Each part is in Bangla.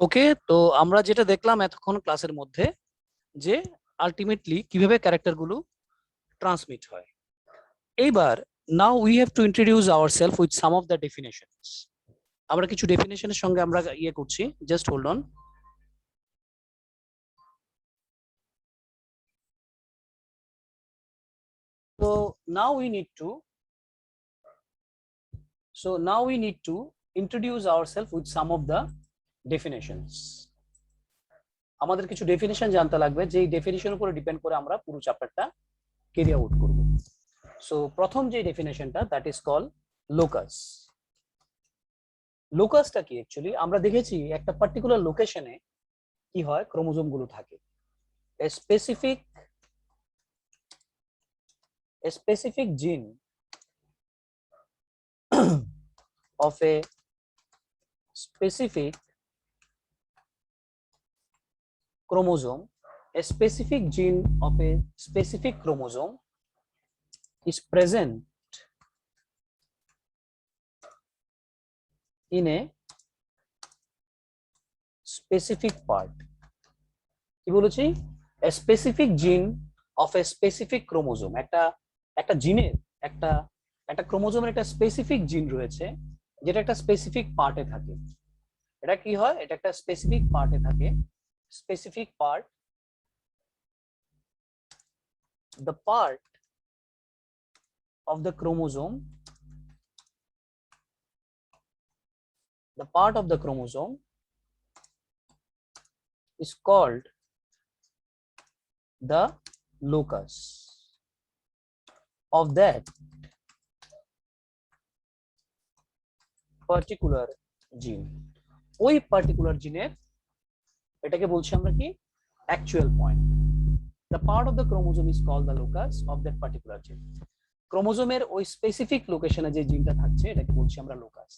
ওকে, তো আমরা যেটা দেখলাম এতক্ষণ ক্লাসের মধ্যে যে আলটিমেটলি কিভাবে ক্যারেক্টারগুলো ট্রান্সমিট হয়। এইবার now we have to introduce ourself with some of the definitions. আমরা কিছু ডেফিনেশনের সঙ্গে আমরা করছি, জাস্ট হোল্ড অন। তো now we need to now we need to introduce ourselves with some of the definitions. আমাদের কিছু ডেফিনেশন জানতে লাগবে, যেই ডেফিনেশনের উপরে ডিপেন্ড করে আমরা পুরো চ্যাপ্টারটা ক্যারি আউট করব। সো প্রথম যে ডেফিনেশনটা, দ্যাট ইজ কল লোকাস। লোকাসটা কি? অ্যাকচুয়ালি আমরা দেখেছি একটা পার্টিকুলার লোকেশনে কি হয়, ক্রোমোজোম গুলো থাকে। A specific gene of a specific chromosome, a specific gene of a specific chromosome is present in a specific part. কি বলেছি? a specific gene of a specific chromosome, একটা জিনের একটা একটা ক্রোমোজোমের একটা স্পেসিফিক জিন রয়েছে, যেটা একটা স্পেসিফিক পার্টে থাকে। এটা কি হয়? এটা একটা স্পেসিফিক পার্টে থাকে। Specific part, the part of the chromosome, the part of the chromosome is called the locus of that particular gene. ওই পার্টিকুলার জিনের, এটাকে বলছি আমরা কি? Actual point. The part of the chromosome is called the locus of that particular gene. ক্রোমোজোমের ওই স্পেসিফিক লোকেশনে যে জিনটা থাকছে, এটাকে বলছি আমরা লোকাস।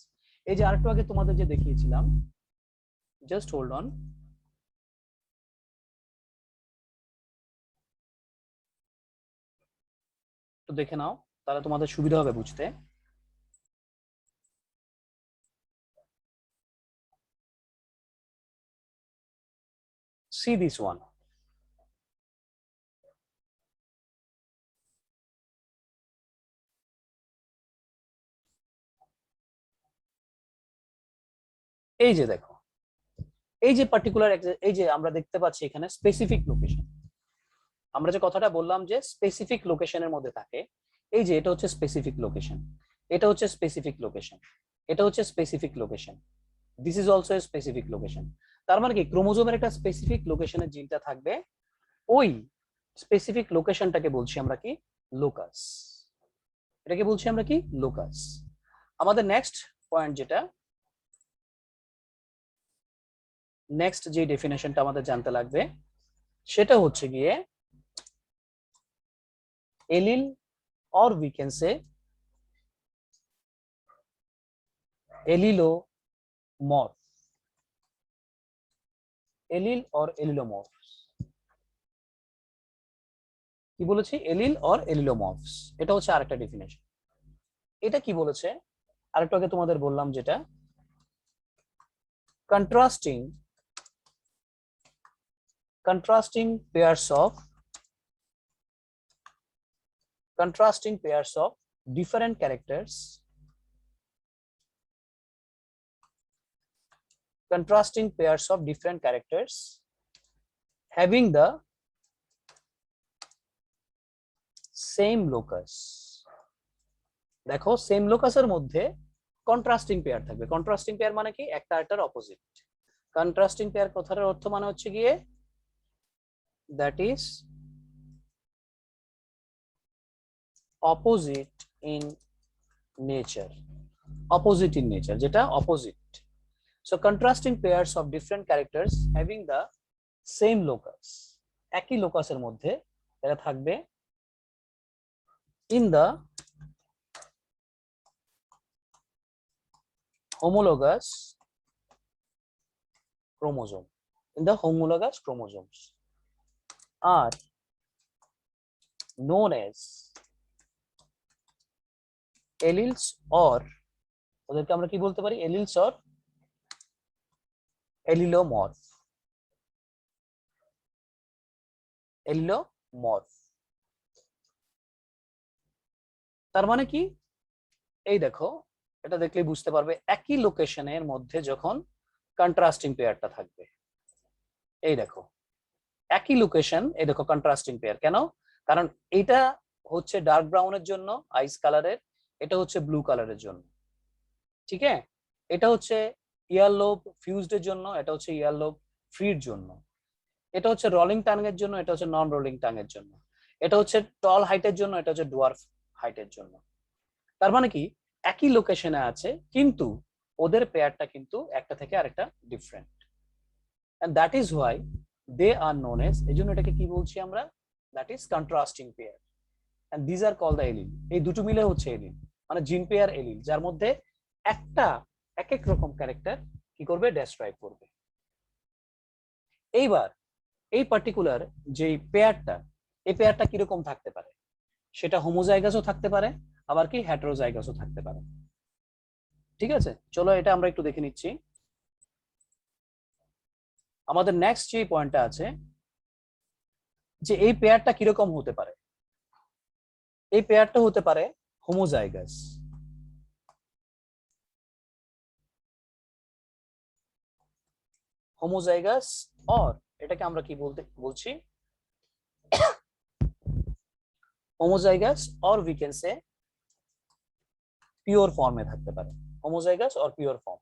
এই যে আরেকটু আগে তোমাদের যে দেখিয়েছিলাম, জাস্ট হোল্ড অন। তো দেখে নাও, তাহলে তোমাদের সুবিধা হবে বুঝতে। See this one. এই যে দেখো, এই যে পার্টিকুলার, এই যে আমরা দেখতে পাচ্ছি এখানে স্পেসিফিক লোকেশন। আমরা যে কথাটা বললাম যে স্পেসিফিক লোকেশনের মধ্যে থাকে, এই যে এটা হচ্ছে স্পেসিফিক লোকেশন, এটা হচ্ছে স্পেসিফিক লোকেশন, এটা হচ্ছে specific location, this is also a specific location. তার মানে কি, ক্রোমোজোমের একটা স্পেসিফিক লোকেশনের জিনটা থাকবে, ওই স্পেসিফিক লোকেশনটাকে বলছি আমরা কি? লোকাস। এটাকে বলছি আমরা কি? লোকাস। আমাদের নেক্সট পয়েন্ট, যেটা নেক্সট যে ডেফিনেশনটা আমাদের জানতে লাগবে, সেটা হচ্ছে গিয়ে allele, or we can say allelomorph, allele or allelomorph। কি বলেছি? Allele or allelomorphs। এটা হচ্ছে আরেকটা ডেফিনেশন। এটা কি বলেছে? আরেকটু আগে তোমাদের বললাম, যেটা contrasting pairs of different characters, having the same locus। দেখো, সেম লোকাসের মধ্যে কন্ট্রাস্টিং পেয়ার থাকবে। কন্ট্রাস্টিং পেয়ার মানে কি? একটা একটার অপোজিট। কন্ট্রাস্টিং পেয়ার কথাটার অর্থ মানে হচ্ছে গিয়ে that is opposite in nature. Opposite in nature, যেটা opposite. So contrasting pairs of different characters having the same locus, একই লোকাসের মধ্যে এরা থাকবে in the homologous chromosome, in the homologous chromosomes are known as alleles, or ওদেরকে আমরা কি বলতে পারি? alleles or এলিলোমর্ফ, এলিলোমর্ফ। তার মানে কি, এই দেখো, এটা দেখলে বুঝতে পারবে একই লোকেশনের মধ্যে যখন কন্ট্রাস্টিং পেয়ারটা থাকবে। এই দেখো একই লোকেশন, এই দেখো কন্ট্রাস্টিং পেয়ার। কেন? কারণ এটা হচ্ছে ডার্ক ব্রাউনের জন্য আইস কালারের, এটা হচ্ছে ব্লু কালারের জন্য। ঠিক আছে, এটা হচ্ছে ইয়েলো ফিউজড এর জন্য, এটা হচ্ছে ইয়েলো ফ্রির জন্য, এটা হচ্ছে রোলিং টাং এর জন্য, এটা হচ্ছে নন রোলিং টাং এর জন্য, এটা হচ্ছে টল হাইটের জন্য, এটা হচ্ছে ডোয়ার্ফ হাইটের জন্য। তার মানে কি, একই লোকেশনে আছে কিন্তু ওদের পেয়ারটা কিন্তু একটা থেকে আরেকটা different, and that is why they are known as, এই জন্য এটাকে কি বলছি আমরা, that is contrasting pair, and these are call the allele. এই দুটো মিলে হচ্ছে এলিল, মানে জিন পেয়ার এলিল, যার মধ্যে একটা এক এক রকম ক্যারেক্টার কি করবে, ডেসক্রাইব করবে। এইবার এই পার্টিকুলার যে পেয়ারটা, এই পেয়ারটা কিরকম থাকতে পারে, সেটা হোমোজাইগাসও থাকতে পারে, আবার কি হেটেরোজাইগাসও থাকতে পারে। ঠিক আছে, চলো এটা আমরা একটু দেখে নিচ্ছি। আমাদের নেক্সট যে পয়েন্টটা আছে, যে এই পেয়ারটা কিরকম হতে পারে, এই পেয়ারটা হতে পারে হোমোজাইগাস। হোমোজাইগাস অর, এটাকে আমরা কি বলছি, homozygous or we can say pure ফর্মে থাকতে পারে, homozygous or pure form.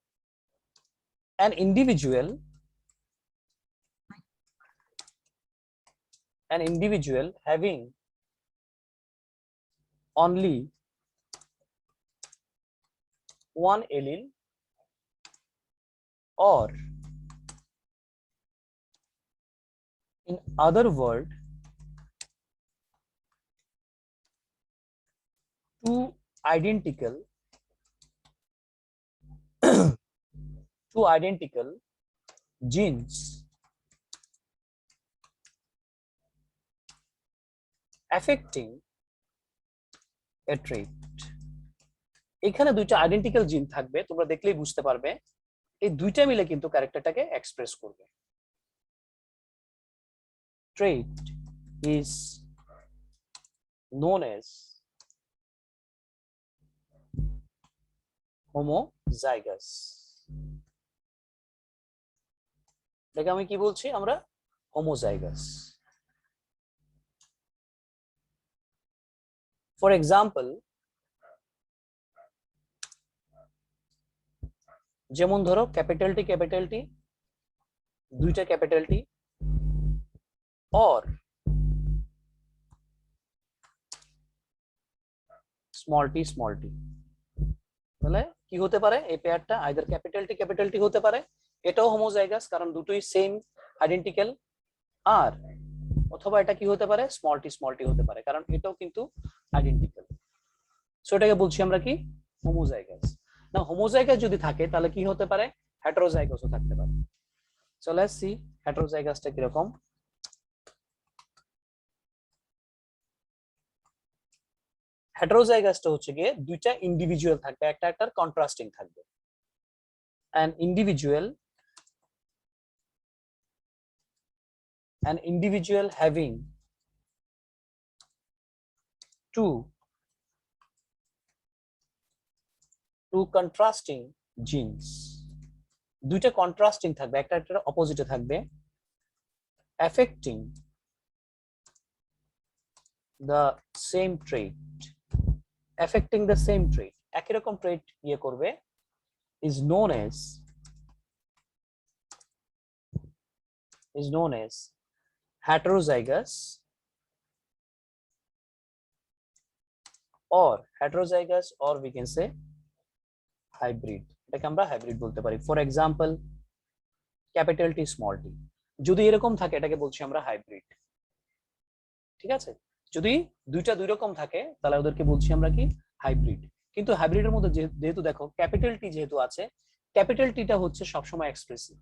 an individual having only one allele or in other word two identical genes affecting a trait। এখানে দুইটা আইডেন্টিক্যাল জিন থাকবে, তোমরা দেখলেই বুঝতে পারবে এই দুইটা মিলে কিন্তু ক্যারেক্টারটাকে এক্সপ্রেস করবে। trait is known as homozygous। এটাকে আমি কি বলছি, আমরা হোমোজাইগাস। ফর এক্সাম্পল, যেমন ধরো ক্যাপিটাল টি দুইটা capital T, or small T. তাহলে কি হতে পারে, এই পেয়ারটা আইদার ক্যাপিটাল টি হতে পারে, এটাও হোমোজাইগাস কারণ দুটোই সেম আইডেন্টিক্যাল, আর অথবা এটা কি হতে পারে, স্মল টি হতে পারে কারণ এটাও কিন্তু আইডেন্টিক্যাল। সো এটাকে বলছি আমরা কি, হোমোজাইগাস। না হোমোজাইগাস যদি থাকে তাহলে কি হতে পারে, হেটেরোজাইগাসও থাকতে পারে। সো লেটস সি হেটেরোজাইগাসটা কিরকম। হেটেরোজাইগাসটা হচ্ছে গিয়ে দুইটা ইন্ডিভিজুয়াল থাকবে, একটা কন্ট্রাস্টিং থাকবে। an individual having two contrasting genes, দুইটা কন্ট্রাস্টিং থাকবে, একটা অপোজিটে থাকবে, affecting the same trait, একই রকম ট্রেট ইয়ে করবে, is known as heterozygous or we can say hybrid। এটাকে আমরা হাইব্রিড বলতে পারি। For example capital T small T, যদি এরকম থাকে এটাকে বলছি আমরা হাইব্রিড। ঠিক আছে, যদি দুইটা দুই রকম থাকে তাহলে ওদেরকে বলছি আমরা কি, হাইব্রিড। কিন্তু হাইব্রিডের মধ্যে যেহেতু দেখো ক্যাপিটাল টি যেহেতু আছে, ক্যাপিটাল টিটা হচ্ছে সবসময় এক্সপ্রেসিভ,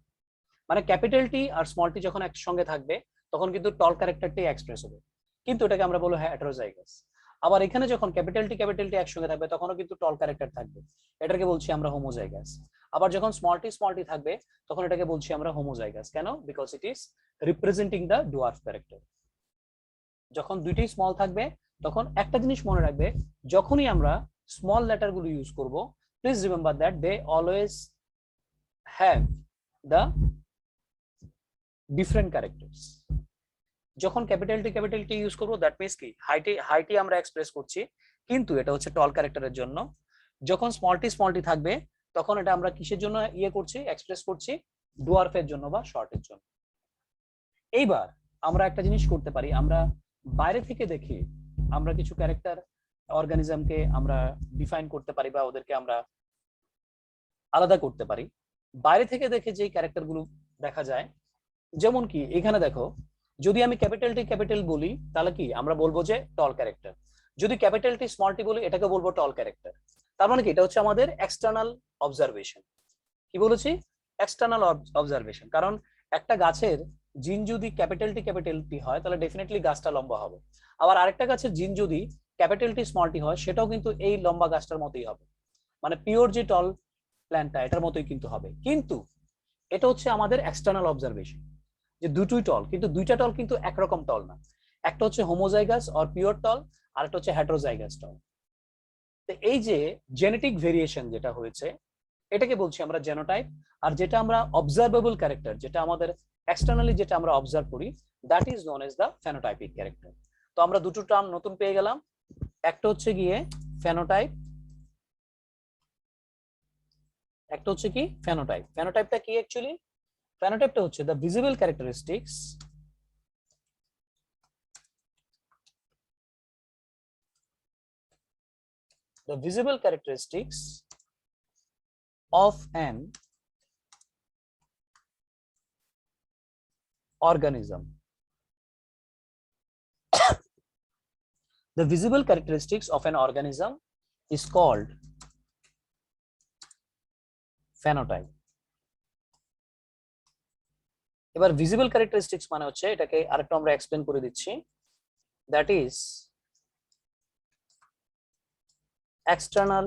মানে ক্যাপিটাল টি আর স্মল টি যখন একসঙ্গে থাকবে তখন কিন্তু টল ক্যারেক্টারটাই এক্সপ্রেস হবে, কিন্তু এটাকে আমরা বলবো হেটেরোজাইগাস। আবার এখানে যখন ক্যাপিটাল টি একসঙ্গে থাকবে তখনও কিন্তু টল ক্যারেক্টার থাকবে, এটাকে বলছি আমরা হোমোজাইগাস। আবার যখন স্মল টি থাকবে তখন এটাকে বলছি আমরা হোমোজাইগাস। কেন? Because it is representing the dwarf character. যখন দুইটাই স্মল থাকবে তখন একটা জিনিস মনে রাখবে, যখনই আমরা স্মল লেটার গুলো ইউজ করব, please remember that they always have the different characters. যখন ক্যাপিটাল টি ইউজ করবো দ্যাট মিনস কি হাইটি আমরা এক্সপ্রেস করছি, কিন্তু এটা হচ্ছে টল ক্যারেক্টারের জন্য। যখন স্মল টি থাকবে তখন এটা আমরা কিসের জন্য করছি, এক্সপ্রেস করছি? ডুয়ার্ফের জন্য বা শর্টের জন্য। এইবার আমরা একটা জিনিস করতে পারি, আমরা বাইরে থেকে দেখে আমরা কিছু ক্যারেক্টার অর্গানিজমকে আমরা ডিফাইন করতে পারি বা ওদেরকে আমরা আলাদা করতে পারি। বাইরে থেকে দেখে যে ক্যারেক্টার গুলো দেখা যায়, যেমন কি এখানে দেখো, যদি আমি ক্যাপিটাল বলি তাহলে কি আমরা বলবো যে টল ক্যারেক্টার, যদি ক্যাপিটাল টি স্মল টি বলি এটাকে বলবো টল ক্যারেক্টার। তার মানে কি এটা হচ্ছে আমাদের এক্সটার্নাল অবজারভেশন। কি বলেছি? External observation. কারণ একটা গাছের জিন যদি ক্যাপিটাল টি হয় তাহলে ডেফিনেটলি গাছটা লম্বা হবে। আবার আরেকটা গাছের জিন যদি ক্যাপিটাল টি স্মল টি হয় সেটাও কিন্তু এই লম্বা গাছটার মতোই হবে, মানে পিওর যে টল প্ল্যান্টটা এটার মতোই কিন্তু হবে। কিন্তু এটা হচ্ছে আমাদের এক্সটার্নাল অবজারভেশন যে দুটোই টল, কিন্তু দুইটা টল কিন্তু একরকম টল না। একটা হচ্ছে হোমোজাইগাস অর পিওর টল, আর একটা হচ্ছে হেটারোজাইগাস টল। তো এই যে জেনেটিক ভেরিয়েশন যেটা হয়েছে এটাকে বলছি আমরা জেনোটাইপ। আর যেটা আমরা অবজারভেবল ক্যারেক্টার, যেটা আমাদের এক্সটার্নালি যেটা আমরা অবজার্ভ করি, that is known as the phenotypic character. তো আমরা দুটো টার্ম নতুন পেয়ে গেলাম, একটা হচ্ছে গিয়ে ফেনোটাইপ, একটা হচ্ছে কি ফেনোটাইপ। ফেনোটাইপটা কি অ্যাকচুয়ালি? ফেনোটাইপটা হচ্ছে the visible characteristics of an organism. The visible characteristics of an organism is called phenotype. এবার ভিজিবল ক্যারেক্টারিস্টিক্স মানে হচ্ছে, এটাকে আরেকটু আমরা এক্সপ্লেন করে দিচ্ছি, that is external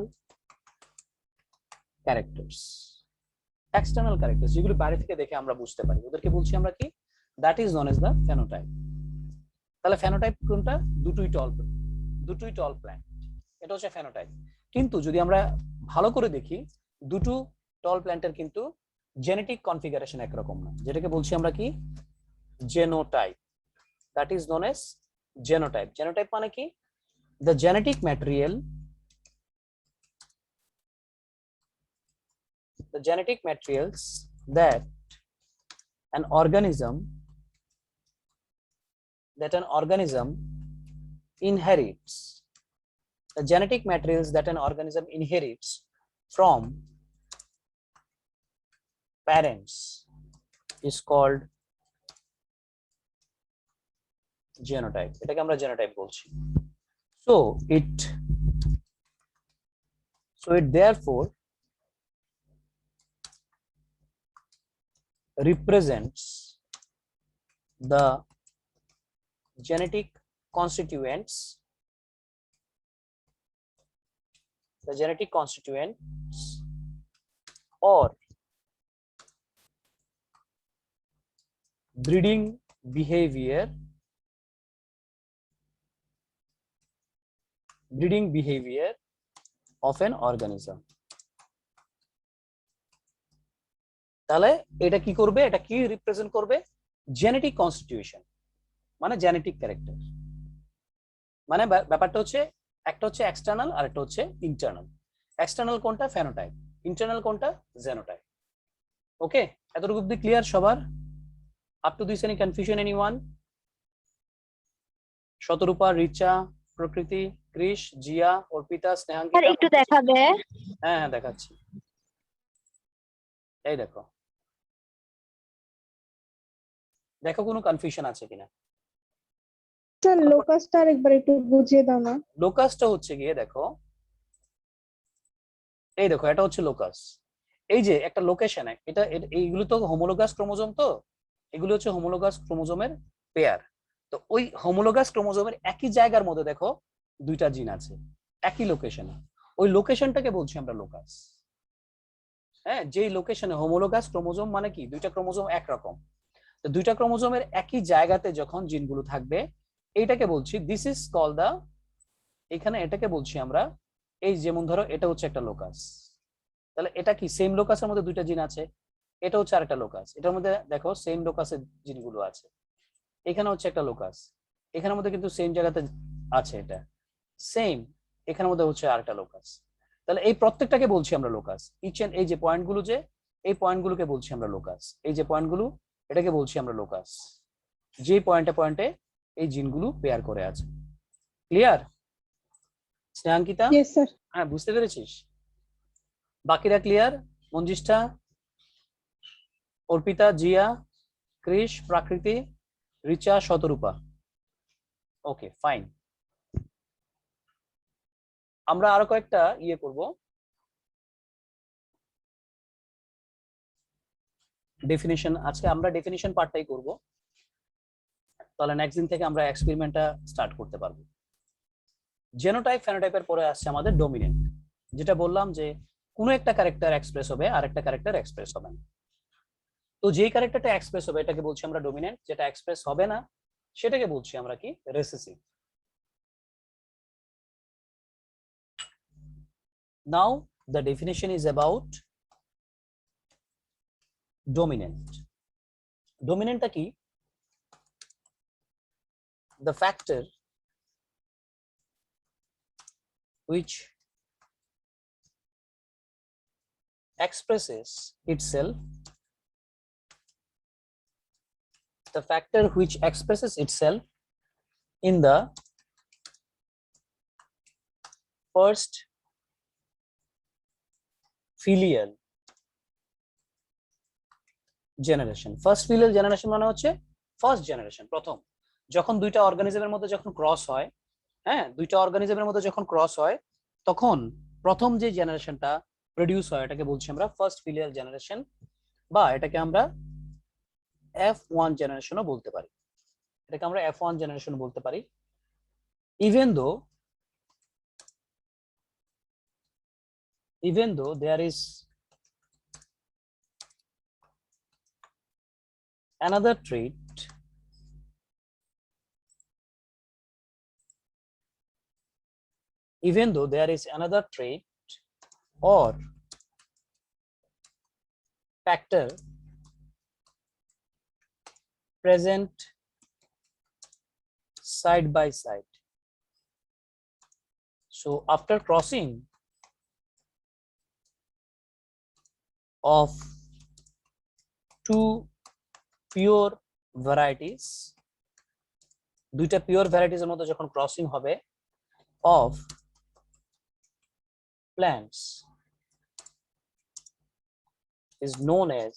characters. External characters যেগুলো বাইরে থেকে দেখে আমরা বুঝতে পারি, ওদেরকে বলছি আমরা কি? That is known as the phenotype. তাহলে ফেনোটাইপ কোনটা? দুটোই টল প্ল্যান্ট, এটা হচ্ছে ফেনোটাইপ। কিন্তু যদি আমরা ভালো করে দেখি, দুটো টল প্ল্যান্টের কিন্তু জেনেটিক কনফিগারেশন একরকম না, যেটাকে বলছি আমরা কি? Genotype. That is known as genotype. Genotype মানে কি? The genetic material, the genetic materials that an organism inherits, the genetic materials that an organism inherits from parents is called genotype. এটাকে আমরা জেনোটাইপ বলছি। so it therefore represents the genetic constituents or breeding behavior of an organism. তাহলে এটা কি করবে? এটা কি রিপ্রেজেন্ট করবে? জেনেটিক কনস্টিটিউশন, মানে জেনেটিক ক্যারেক্টার। মানে ব্যাপারটা হচ্ছে, একটা হচ্ছে এক্সটার্নাল আর একটা হচ্ছে ইন্টারনাল। এক্সটার্নাল কোনটা? ফেনোটাইপ। ইন্টারনাল কোনটা? জেনোটাইপ। ওকে, এতটুকু অবধি ক্লিয়ার সবার? Up to this any confusion anyone? Shatarupa, Richa, Prakriti, Krish, Zia, Arpita, স্নেহাঙ্কিতা, একটু দেখাবে? হ্যাঁ দেখাচ্ছি। এই দেখো, দেখো কোনো কনফিউশন আছে কিনা। স্যার লোকাসটা আরেকবার একটু বুঝিয়ে দাও না। লোকাসটা হচ্ছে গিয়ে দেখো, এই দেখো এটা হচ্ছে লোকাস। এই যে একটা লোকেশন, এটা এইগুলো তো হোমোলোগাস ক্রোমোজোম, তো এগুলো হচ্ছে হোমোলোগাস ক্রোমোজোমের পেয়ার। তো ওই হোমোলোগাস ক্রোমোজোমের একই জায়গার মধ্যে দেখো দুইটা জিন আছে একই লোকেশনে, ওই লোকেশনটাকে বলছি আমরা লোকাস। হ্যাঁ, যেই লোকেশনে হোমোলোগাস ক্রোমোজোম মানে কি দুইটা ক্রোমোজোম একরকম, তো দুইটা ক্রোমোজোমের একই জায়গাতে যখন জিনগুলো থাকবে এইটাকে বলছি দিস ইজ কল দা, এখানে এটাকে বলছি আমরা, এই যেমন ধরো এটা হচ্ছে একটা লোকাস, তাহলে এটা কি সেম লোকাসের মধ্যে দুইটা জিন আছে, এটা হচ্ছে আরেকটা লোকাস, এটার মধ্যে দেখো সেম লোকাসের জিনগুলো আছে, এখানে হচ্ছে একটা লোকাস, এখানের মধ্যে কিন্তু সেম জায়গাতে আছে, এটা সেম, এখানের মধ্যে হচ্ছে আরেকটা লোকাস, তাহলে এই প্রত্যেকটাকে বলছি আমরা লোকাস। ইচ এন্ড এই যে পয়েন্টগুলো, যে এই পয়েন্টগুলোকে বলছি আমরা লোকাস, এই যে পয়েন্টগুলো এটাকে বলছি আমরা লোকাস, যে পয়েন্টে পয়েন্টে এই জিনগুলো পেয়ার করে আছে। ক্লিয়ার স্নেহাঙ্কিতা? Yes sir. হ্যাঁ, বুঝতে পেরেছিস? বাকিরা clear? Manjishtha, Arpita, Jiya, Krish, Prakriti, Richa, Shatarupa? Okay fine. আমরা আরো কয়েকটা ইয়ে করব, ডেফিনিশন, আজকে আমরা ডেফিনিশন পার্টটাই করব, তাহলে নেক্সট দিন থেকে আমরা এক্সপেরিমেন্টটা স্টার্ট করতে পারবো। জেনোটাইপ ফেনোটাইপের পরে আসছে আমাদের ডমিনেন্ট, যেটা বললাম যে কোনো একটা ক্যারেক্টার এক্সপ্রেস হবে আর একটা ক্যারেক্টার এক্সপ্রেস হবে না, তো যেই ক্যারেক্টারটা এক্সপ্রেস হবে এটাকে বলছি আমরা ডমিনেন্ট, যেটা এক্সপ্রেস হবে না সেটাকে বলছি আমরা কি recessive. Now the definition is about dominant. Dominant টা কি? The factor which expresses itself, the factor which expresses itself in the first filial generation. First filial generation মানে হচ্ছে ফার্স্ট জেনারেশন, প্রথম, যখন দুইটা অর্গানিজমের মধ্যে যখন ক্রস হয়, হ্যাঁ দুইটা অর্গানিজমের মধ্যে যখন ক্রস হয় তখন প্রথম যে জেনারেশনটা প্রডিউস হয় এটাকে বলছি আমরা ফার্স্ট ফিলিয়াল জেনারেশন, বা এটাকে আমরা F1 জেনারেশনও বলতে পারি, এটাকে আমরা F1 জেনারেশন বলতে পারি। even though there is another trait or factor present side by side, so after crossing of two pure varieties, দুইটা পিওর ভ্যারাইটিস এর মধ্যে যখন ক্রসিং হবে of plants is known as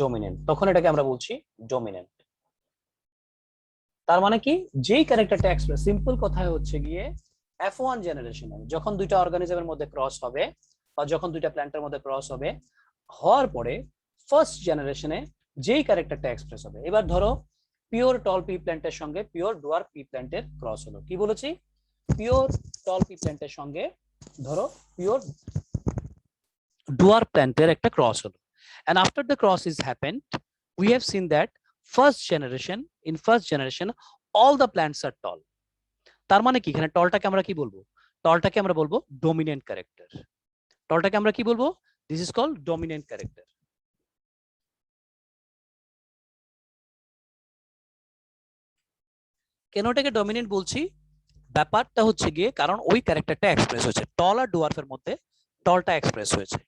dominant, তখন এটাকে আমরা বলছি ডমিনেন্ট। তার মানে কি, যেই ক্যারেক্টারটা এক্সপ্রেস, সিম্পল কথায় হচ্ছে গিয়ে F1 জেনারেশনে যখন দুইটা অর্গানিজমের মধ্যে ক্রস হবে বা যখন দুইটা প্ল্যান্টের মধ্যে ক্রস হবে, হওয়ার পরে ফার্স্ট জেনারেশনে যেই ক্যারেক্টারটা এক্সপ্রেস হবে, এবার ধরো পিওর টল পি প্ল্যান্টের সঙ্গে পিওর ডুয়ার্ফ পি প্ল্যান্টের ক্রস হলো, কি বলেছি, পিওর টল পি প্ল্যান্টের সঙ্গে ধরো পিওর ডুয়ার্ফ প্ল্যান্টের একটা ক্রস হলো, and after the cross is happened we have seen that in first generation all the plants are tall, তার মানে কি এখানে টলটাকে আমরা কি বলবো, টলটাকে আমরা বলবো ডমিনেন্ট ক্যারেক্টার, টলটাকে আমরা কি বলবো, this is called dominant character. কেন এটাকে ডমিনেন্ট বলছি, ব্যাপারটা হচ্ছে গিয়ে কারণ ওই ক্যারেক্টারটা এক্সপ্রেস হয়েছে, টল আর ডুয়ার্ফের মধ্যে টলটা এক্সপ্রেস হয়েছে,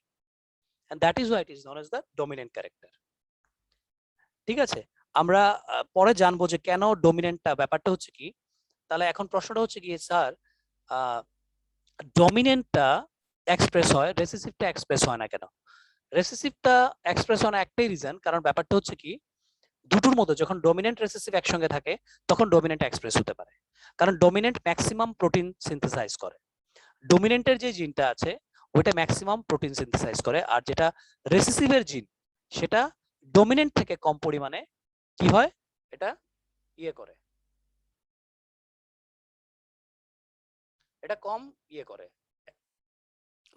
and that is why it is known as the dominant character. ঠিক আছে, আমরা পরে জানবো যে কেন ডমিনেন্টটা, ব্যাপারটা হচ্ছে কি, তাহলে এখন প্রশ্নটা হচ্ছে কি স্যার ডমিনেন্টটা এক্সপ্রেস হয়, রেসেসিভটা এক্সপ্রেস হয় না কেন? রেসেসিভটা এক্সপ্রেস হয় না একটাই রিজন, কারণ ব্যাপারটা হচ্ছে কি দুটোর মধ্যে যখন ডমিনেন্ট রেসেসিভ একসঙ্গে থাকে তখন ডমিনেন্ট এক্সপ্রেস হতে পারে, কারণ ডমিনেন্ট ম্যাক্সিমাম প্রোটিন সিনথেসাইজ করে, ডমিনেন্টের যে জিনটা আছে ওইটা ম্যাক্সিমাম প্রোটিন সিনথেসাইজ করে, আর যেটা রেসেসিভের জিন সেটা ডমিনেন্ট থেকে কম পরিমাণে কি হয়, এটা ইয়ে করে, এটা কম ইয়ে করে,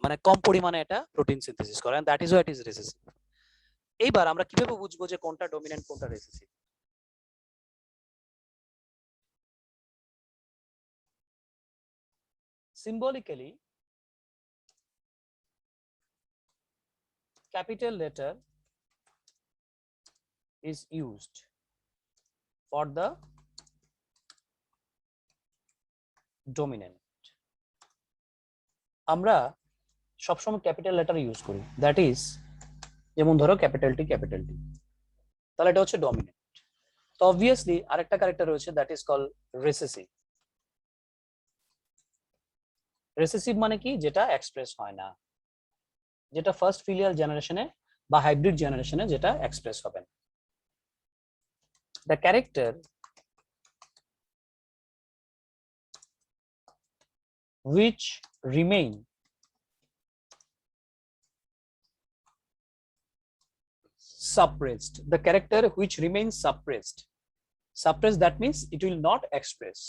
মানে কম পরিমাণে এটা প্রোটিন সিনথেসিস করে, and that is what is recessive. এইবার আমরা কিভাবে বুঝবো যে কোনটা ডমিনেন্ট কোনটা recessive? Symbolically, capital letter is used for the dominant. আমরা সবসময় ক্যাপিটাল লেটার ইউজ করি, দ্যাট ইজ যেমন ধরো ক্যাপিটাল টি, তাহলে এটা হচ্ছে ডমিনেন্ট। তো অবভিয়াসলি আরেকটা ক্যারেক্টার রয়েছে, that is call recessive. Recessive মানে কি? যেটা এক্সপ্রেস হয় না, যেটা ফার্স্ট ফিলিয়াল জেনারেশনে বা হাইব্রিড জেনারেশনে যেটা এক্সপ্রেস হবে না। The character which remain suppressed, the character which remains suppressed, that means it will not express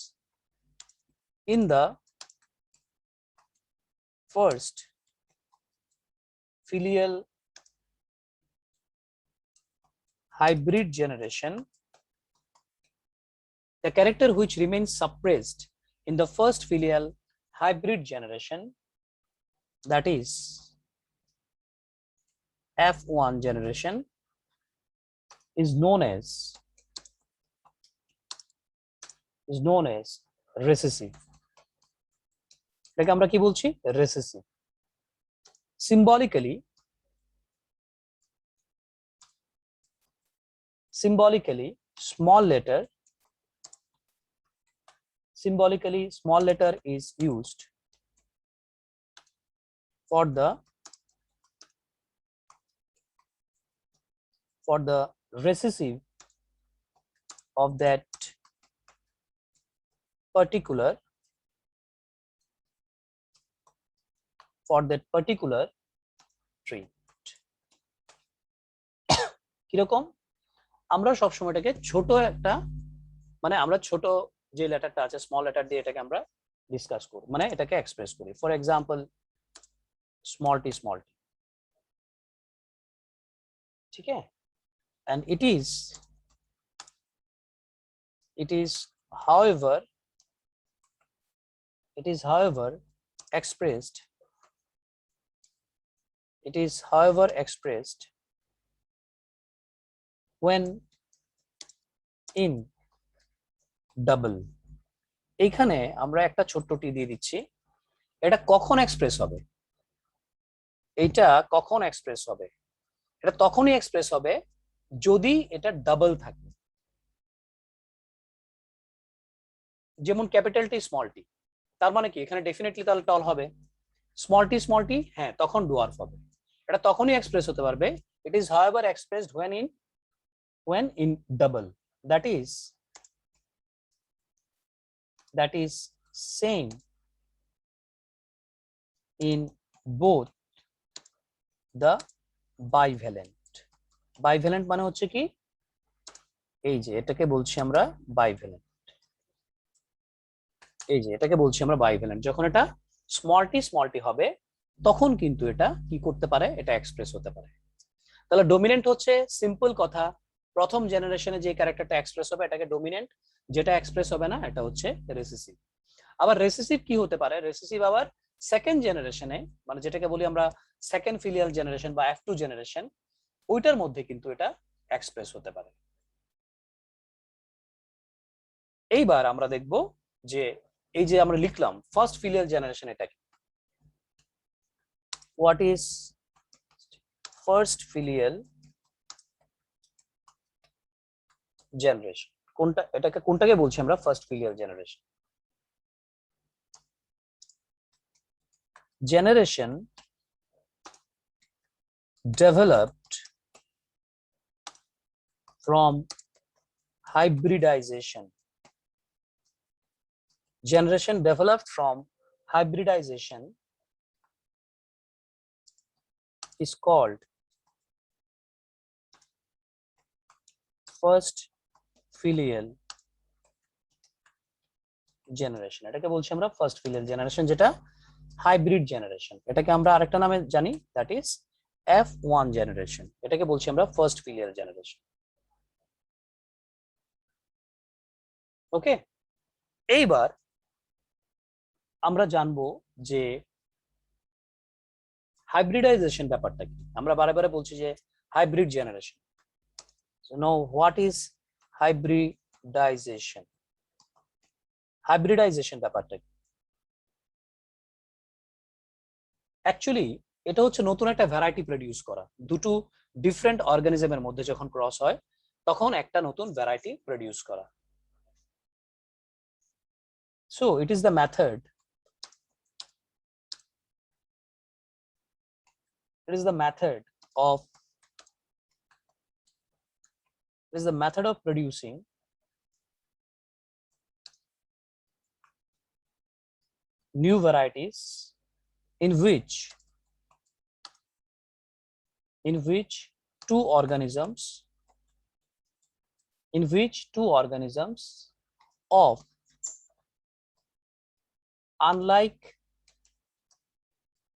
in the first filial hybrid generation. The character which remains suppressed in the first filial hybrid generation, that is F1 generation, is known as recessive. এটাকে আমরা কি বলছি? Recessive. symbolically small letter is used for the recessive of that particular trait. কিরকম? আমরা সবসময় এটাকে ছোট একটা, মানে আমরা ছোট যে লেটারটা আছে স্মল লেটার দিয়ে এটাকে আমরা ডিসকাস করি, মানে এটাকে এক্সপ্রেস করি। ফর এক্সাম্পল স্মল টি, ঠিক আছে? and it is however expressed when in double. এখানে আমরা একটা ছোট্ট টি দিয়ে দিচ্ছি। এটা কখন এক্সপ্রেস হবে? এটা তখনই এক্সপ্রেস হবে যদি এটা ডাবল থাকে। যেমন ক্যাপিটাল টি, স্মল টি, তার মানে কি এখানে ডেফিনেটলি তাহলে টল হবে। স্মল টি হ্যাঁ তখন ডুয়ার্ফ হবে। এটা তখনই এক্সপ্রেস হতে পারবে, it is however expressed when in double, that is same in both the bivalent মানে হচ্ছে কি? এই যে এটাকে বলছি আমরা বাইভ্যালেন্ট। যখন এটা স্মল টি হবে তখন কিন্তু এটা কি করতে পারে? এটা এক্সপ্রেস হতে পারে। তাহলে ডমিনেন্ট হচ্ছে সিম্পল কথা, প্রথম জেনারেশনে যে ক্যারেক্টারটা এক্সপ্রেস হবে এটাকে ডমিনেন্ট, যেটা এক্সপ্রেস হবে না এটা হচ্ছে রিসেসিভ। আবার রিসেসিভ কি হতে পারে? রিসেসিভ আবার সেকেন্ড জেনারেশনে, মানে যেটাকে বলি আমরা সেকেন্ড ফিলিয়াল জেনারেশন বা F2 জেনারেশন, ওইটার মধ্যে কিন্তু এটা এক্সপ্রেস হতে পারে। এইবার আমরা দেখব যে এই যে আমরা লিখলাম ফার্স্ট ফিলিয়াল জেনারেশন, এটা কি? What is first filial generation? কোনটাকে বলছি আমরা first filial generation? generation developed from hybridization. Is called first filial generation, এটাকে বলছি আমরা ফার্স্ট ফিলিয়াল জেনারেশন, যেটা হাইব্রিড জেনারেশন। এটাকে আমরা আরেকটা নামে জানি, দ্যাট ইজ F1 জেনারেশন। এটাকে বলছি আমরা ফার্স্ট ফিলিয়াল জেনারেশন। ওকে, এইবার আমরা জানবো যে হাইব্রিডাইজেশন ব্যাপারটা কি। আমরা বারে বারে বলছি যে hybrid generation. So now what is hybridization? Hybridization ব্যাপারটা কি? অ্যাকচুয়ালি এটা হচ্ছে নতুন একটা ভ্যারাইটি প্রডিউস করা। দুটো ডিফারেন্ট অর্গানিজমের মধ্যে যখন ক্রস হয় তখন একটা নতুন ভ্যারাইটি প্রডিউস করা। So it is the method, it is the method of producing new varieties in which two organisms of unlike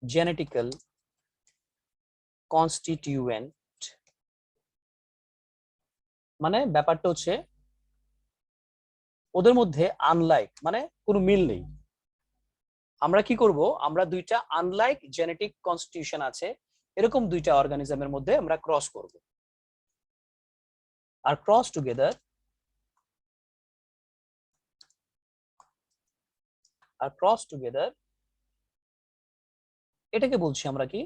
genetical constituent, মানে ব্যাপারটা হচ্ছে ওদের মধ্যে আনলাইক মানে কোনো মিল নেই। আমরা কি করব, আমরা দুইটা আনলাইক জেনেটিক কনস্টিটিউশন আছে এরকম দুইটা অর্গানিজমের মধ্যে আমরা ক্রস করব, আর ক্রস টুগেদার এটাকে বলছি আমরা কি,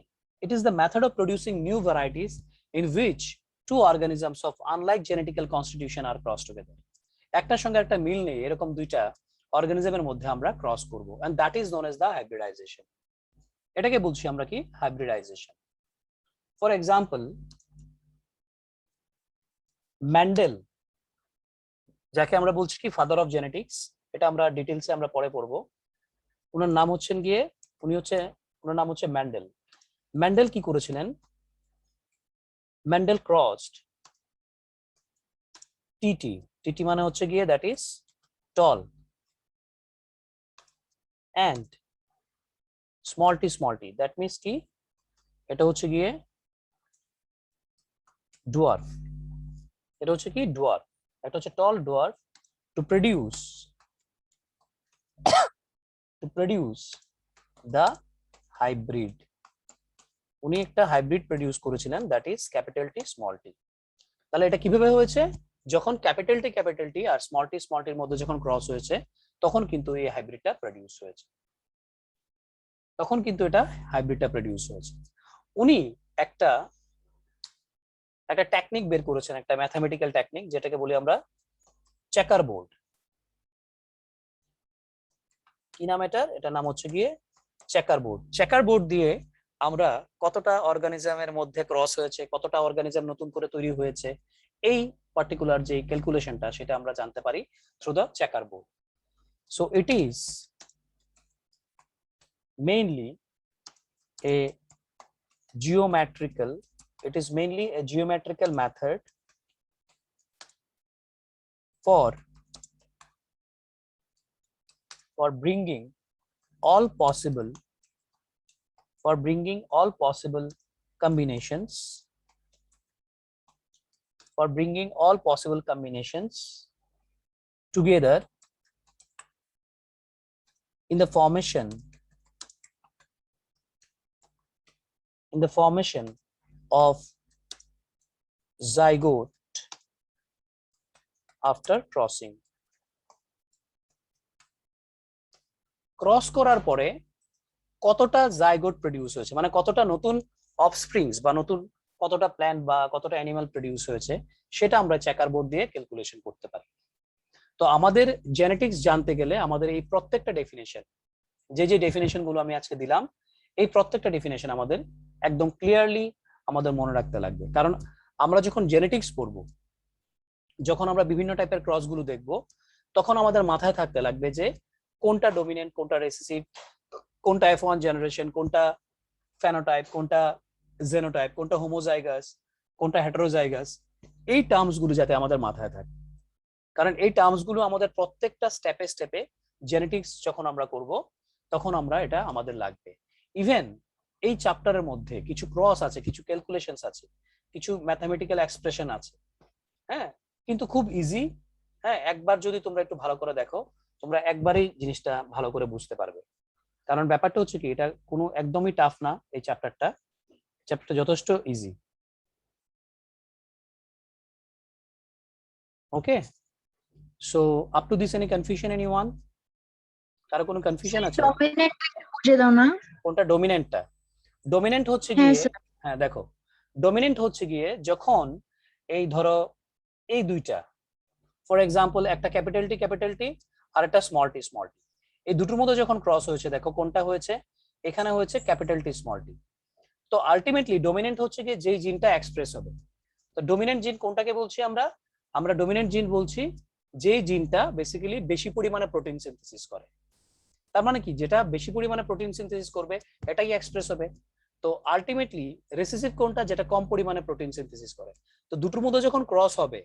it is the method of producing new varieties in which two organisms of unlike genetical constitution are crossed together. একটার সঙ্গে একটা মিল নেই এরকম দুইটা অর্গানিজমের মধ্যে আমরা ক্রস করব, and that is known as the hybridization. এটাকে বলছি আমরা কি, হাইব্রিডাইজেশন। ফর এক্সাম্পল, ম্যান্ডেল, যাকে আমরা বলছি কি ফাদার অফ জেনেটিক্স, এটা আমরা ডিটেইলসে আমরা পরে পড়ব। ওনার নাম হচ্ছে ম্যান্ডেল। ম্যান্ডেল কি করেছিলেন, ম্যান্ডেল ক্রসড টিটি মানে হচ্ছে গিয়ে that is tall, and small t that means কি, এটা হচ্ছে গিয়ে ডুয়ার্ফ, এটা হচ্ছে কি ডুয়ার্ফ, এটা হচ্ছে tall dwarf, to produce the hybrid. উনি একটা হাইব্রিড প্রডিউস করেছিলেন, that is capital T small T. তাহলে এটা কিভাবে হয়েছে, যখন ক্যাপিটাল টি আর স্মল টির মধ্যে যখন ক্রস হয়েছে তখন কিন্তু এই হাইব্রিডটা প্রডিউস হয়েছে, উনি একটা টেকনিক বের করেছেন, একটা ম্যাথমেটিক্যাল টেকনিক, যেটাকে বলি আমরা চেকার বোর্ড। কি নাম এটার নাম হচ্ছে গিয়ে চেকার বোর্ড। চেকার বোর্ড দিয়ে আমরা কতটা অর্গানিজমের মধ্যে ক্রস হয়েছে, কতটা অর্গানিজম নতুন করে তৈরি হয়েছে, এই পার্টিকুলার যে ক্যালকুলেশনটা সেটা আমরা জানতে পারি through the checker board. So it is mainly a geometrical method for bringing all possible combinations together in the formation of zygote after crossing. Cross করার পরে কতটা জাইগোট প্রডিউস হয়েছে, মানে কতটা নতুন অফস্প্রিংস বা নতুন কতটা প্ল্যান্ট বা কতটা অ্যানিমাল প্রডিউস হয়েছে, সেটা আমরা চেকার বোর্ড দিয়ে ক্যালকুলেশন করতে পারি। তো আমাদের জেনেটিক্স জানতে গেলে আমাদের এই প্রত্যেকটা ডেফিনেশন, যে ডেফিনেশন গুলো আমি আজকে দিলাম, এই প্রত্যেকটা ডেফিনেশন আমাদের একদম ক্লিয়ারলি আমাদের মনে রাখতে লাগবে। কারণ আমরা যখন জেনেটিক্স পড়বো, যখন আমরা বিভিন্ন টাইপের ক্রস গুলো দেখবো, তখন আমাদের মাথায় থাকতে লাগবে যে কোনটা ডমিনেন্ট, কোনটা রিসেসিভ, কোনটা F1 জেনারেশন, কোনটা ফেনোটাইপ, কোনটা জেনোটাইপ, কোনটা হোমোজাইগাস, কোনটা হেটেরোজাইগাস। এই টার্মস গুলো যাতে আমাদের মাথায় থাকে, কারণ এই টার্মস গুলো আমাদের প্রত্যেকটা স্টেপে জেনেটিক্স যখন আমরা করব তখন আমরা এটা আমাদের লাগবে। ইভেন এই চ্যাপ্টারের মধ্যে কিছু ক্রস আছে, কিছু ক্যালকুলেশনস আছে, কিছু ম্যাথমেটিক্যাল এক্সপ্রেশন আছে, হ্যাঁ, কিন্তু খুব ইজি। হ্যাঁ, একবার যদি তোমরা একটু ভালো করে দেখো, তোমরা একবারেই জিনিসটা ভালো করে বুঝতে পারবে। কারণ ব্যাপারটা হচ্ছে কি, এটা কোনো একদমই টাফ না, এই চ্যাপ্টারটা যথেষ্ট easy. Okay, so up to this any confusion anyone? কারো কোনো কনফিউশন আছে? ডমিনেন্ট বুঝে দাও না। কোনটা ডমিনেন্টটা? ডমিনেন্ট হচ্ছে হ্যাঁ গিয়ে, স্যার। হ্যাঁ দেখো, ডমিনেন্ট হচ্ছে গিয়ে যখন এই ধরো এই দুইটা, ফর এক্সাম্পল একটা ক্যাপিটাল টি আর একটা স্মল টি, এই দুটোর মধ্যে যখন ক্রস হয়েছে, দেখো কোনটা হয়েছে, এখানে হয়েছে ক্যাপিটাল টি স্মল টি। তো আলটিমেটলি ডমিনেন্ট হচ্ছে গিয়ে যেই জিনটা এক্সপ্রেস হবে। তো ডমিনেন্ট জিন কোনটাকে বলছি আমরা? আমরা ডমিনেন্ট জিন বলছি যেই জিনটা বেসিক্যালি বেশি পরিমাণে প্রোটিন সিনথেসিস করে। তার মানে কি, যেটা বেশি পরিমাণে প্রোটিন সিনথেসিস করবে এটাই এক্সপ্রেস হবে। তো আলটিমেটলি রেসিসিভ কোনটা? যেটা কম পরিমাণে প্রোটিন সিনথেসিস করে। তো দুটোর মধ্যে যখন ক্রস হবে,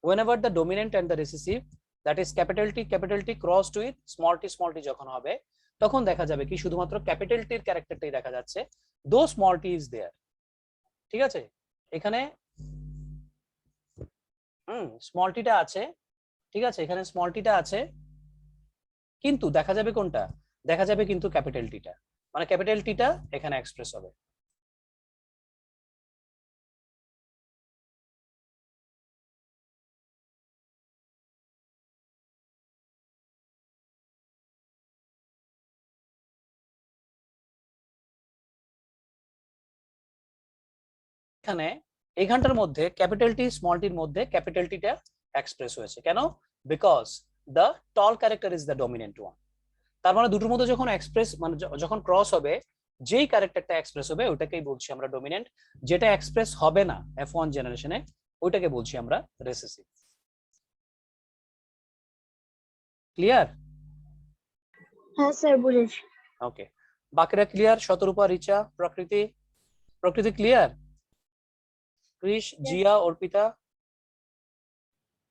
whenever the dominant and the recessive, that is capital T crossed with small t যখন হবে, তখন দেখা যাবে কি শুধুমাত্র ক্যাপিটাল টির ক্যারেক্টারটাই দেখা যাচ্ছে, দো স্মল টি ইজ দেয়ার। ঠিক আছে, এখানে স্মল টিটা আছে, ঠিক আছে, এখানে স্মল টিটা আছে, কিন্তু দেখা যাবে কোনটা? দেখা যাবে কিন্তু ক্যাপিটাল টিটা, মানে ক্যাপিটাল টিটা এখানে এক্সপ্রেস হবে। এখানে এই ঘন্টার মধ্যে ক্যাপিটাল টি স্মল টির মধ্যে ক্যাপিটাল টিটা এক্সপ্রেস হয়েছে, কেন? Because the tall character is the dominant one. তার মানে দুটোর মধ্যে যখন এক্সপ্রেস মানে যখন ক্রস হবে, যেই ক্যারেক্টারটা এক্সপ্রেস হবে ওটাকেই বলছি আমরা ডমিনেন্ট, যেটা এক্সপ্রেস হবে না F1 জেনারেশনে ওইটাকে বলছি আমরা রেসেসিভ। ক্লিয়ার? হ্যাঁ স্যার বুঝেছি। ওকে, বাকিরা clear? Shatarupa, Richa, Prakriti clear? Krish, Jiya, Arpita?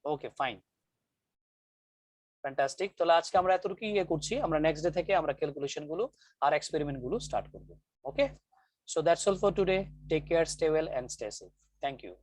Okay fine, fantastic. তাহলে আজকে আমরা এতটুকু ইয়ে করছি, আমরা নেক্সট ডে থেকে আমরা ক্যালকুলেশন গুলো আর এক্সপেরিমেন্ট গুলো স্টার্ট করব। Okay, so that's all for today. Take care, stay well and stay safe. Thank you.